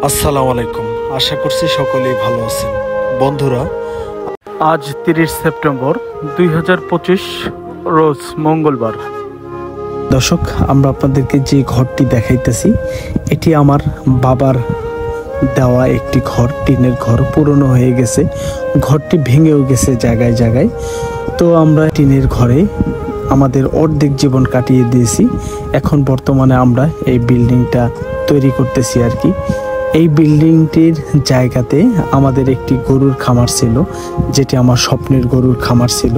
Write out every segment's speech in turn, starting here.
আসসালামু আলাইকুম। আশা করছি সকলেই ভালো আছেন। বন্ধুরা, আজ 30 সেপ্টেম্বর 2025 রোজ মঙ্গলবার। দর্শক, আমরা আপনাদেরকে যে ঘরটি দেখাইতেছি এটি আমার বাবার দেওয়া একটি ঘর, টিনের ঘর। পুরনো হয়ে গেছে, ঘরটি ভেঙেও গেছে জায়গায় জায়গায়। তো আমরা টিনের ঘরে আমাদের অর্ধেক জীবন কাটিয়ে দিয়েছি। এখন বর্তমানে আমরা এই বিল্ডিংটা তৈরি করতেছি আর কি। এই বিল্ডিংটির জায়গাতে আমাদের একটি গরুর খামার ছিল, যেটি আমার স্বপ্নের গরুর খামার ছিল।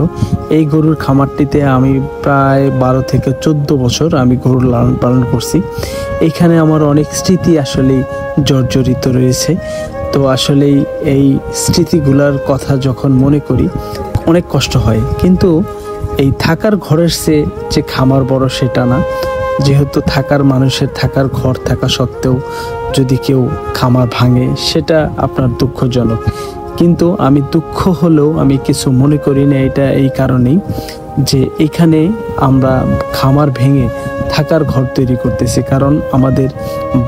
এই গরুর খামারটিতে আমি প্রায় 12 থেকে 14 বছর আমি গরু লালন পালন করছি। এখানে আমার অনেক স্মৃতি আসলেই জর্জরিত রয়েছে। তো আসলেই এই স্মৃতিগুলার কথা যখন মনে করি অনেক কষ্ট হয়। কিন্তু এই থাকার ঘরের যে খামার বড় সেটা না। যেহেতু মানুষের থাকার ঘর থাকা সত্ত্বেও যদি কেউ খামার ভাঙে সেটা আপনার দুঃখজনক। কিন্তু আমি দুঃখ হলেও আমি কিছু মনে করি না। এটা এই কারণেই যে এখানে আমরা খামার ভেঙে থাকার ঘর তৈরি করতেছি, কারণ আমাদের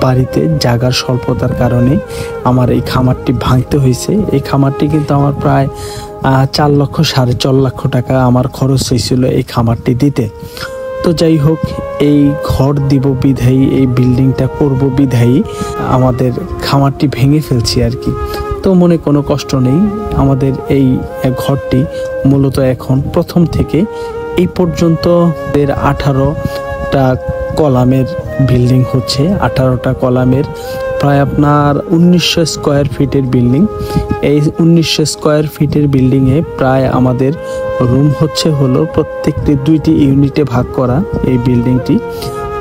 বাড়িতে জায়গার স্বল্পতার কারণে আমার এই খামারটি ভাঙতে হয়েছে। এই খামারটি কিন্তু আমার প্রায় 4 লক্ষ 4.5 লক্ষ টাকা আমার খরচ হয়েছিল এই খামারটি দিতে। তো যাই হোক, এই ঘর দিব বিধায়ী, এই বিল্ডিংটা করব বিধায়ী আমাদের খামারটি ভেঙে ফেলছি আর কি। তো মনে কোনো কষ্ট নেই। আমাদের এই ঘরটি মূলত এখন প্রথম থেকে এই পর্যন্ত 18টা কলামের বিল্ডিং হচ্ছে। 18টা কলামের প্রায় আপনার 1900 স্কোয়ার ফিটের বিল্ডিং। এই 1900 স্কোয়ার ফিটের বিল্ডিংয়ে প্রায় আমাদের রুম হলো প্রত্যেকটি 2টি ইউনিটে ভাগ করা এই বিল্ডিংটি।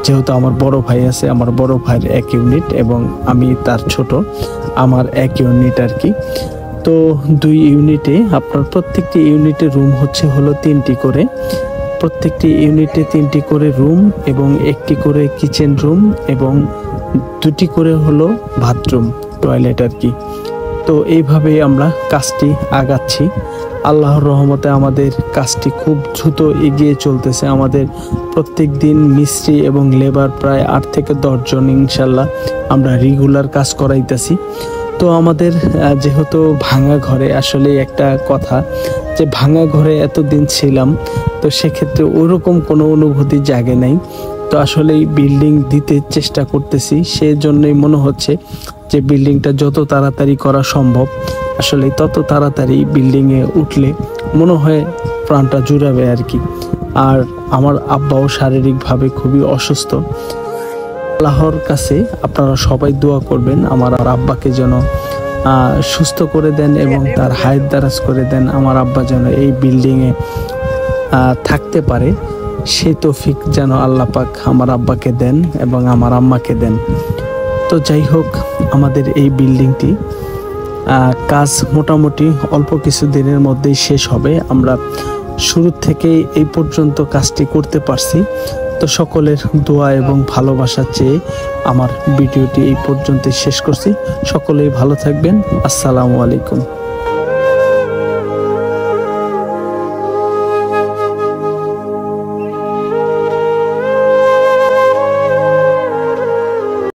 যেহেতু আমার বড় ভাই আছে, আমার বড় ভাইয়ের 1 ইউনিট এবং আমি তার ছোট, আমার 1 ইউনিট আর কি। তো 2 ইউনিটে আপনার প্রত্যেকটি ইউনিটে রুম হলো 3টি করে। প্রত্যেকটি ইউনিটে 3টি করে রুম এবং 1টি করে কিচেন রুম এবং 2টি করে বাথরুম, টয়লেট আর কি। তো এইভাবেই আমরা কাজটি আগাচ্ছি। আল্লাহর রহমতে আমাদের কাজটি খুব দ্রুত এগিয়ে চলতেছে। আমাদের প্রত্যেক দিন মিস্ত্রি এবং লেবার প্রায় 8 থেকে 10 জন ইনশাল্লাহ আমরা রেগুলার কাজ করাইতেছি। তো আমাদের যেহেতু ভাঙা ঘরে, আসলে একটা কথা যে ভাঙা ঘরে এতদিন ছিলাম, তো সেক্ষেত্রে ওইরকম কোনো অনুভূতি জাগে নাই। তো আসলে বিল্ডিং দিতে চেষ্টা করতেছি, সেজন্যই মনে হচ্ছে যে বিল্ডিংটা যত তাড়াতাড়ি করা সম্ভব, আসলে তত তাড়াতাড়ি বিল্ডিংয়ে উঠলে মনে হয় প্রাণটা জুড়াবে আর কি। আর আমার আব্বাও শারীরিকভাবে খুবই অসুস্থ। আল্লাহর কাছে আপনারা সবাই দোয়া করবেন আমার আব্বাকে যেন সুস্থ করে দেন এবং তার হায়াত দারাজ করে দেন। আমার আব্বা যেন এই বিল্ডিংয়ে থাকতে পারে, সেই তৌফিক যেন আল্লাহ পাক আমার আব্বাকে দেন এবং আমার আম্মাকে দেন। তো যাই হোক, আমাদের এই বিল্ডিংটি কাজ মোটামুটি অল্প কিছু দিনের মধ্যেই শেষ হবে। আমরা শুরু থেকেই এই পর্যন্ত কাজটি করতে পারছি। তো সকলের দোয়া এবং ভালোবাসা চেয়ে আমার ভিডিওটি এই পর্যন্তই শেষ করছি। সকলেই ভালো থাকবেন। আসসালামু আলাইকুম।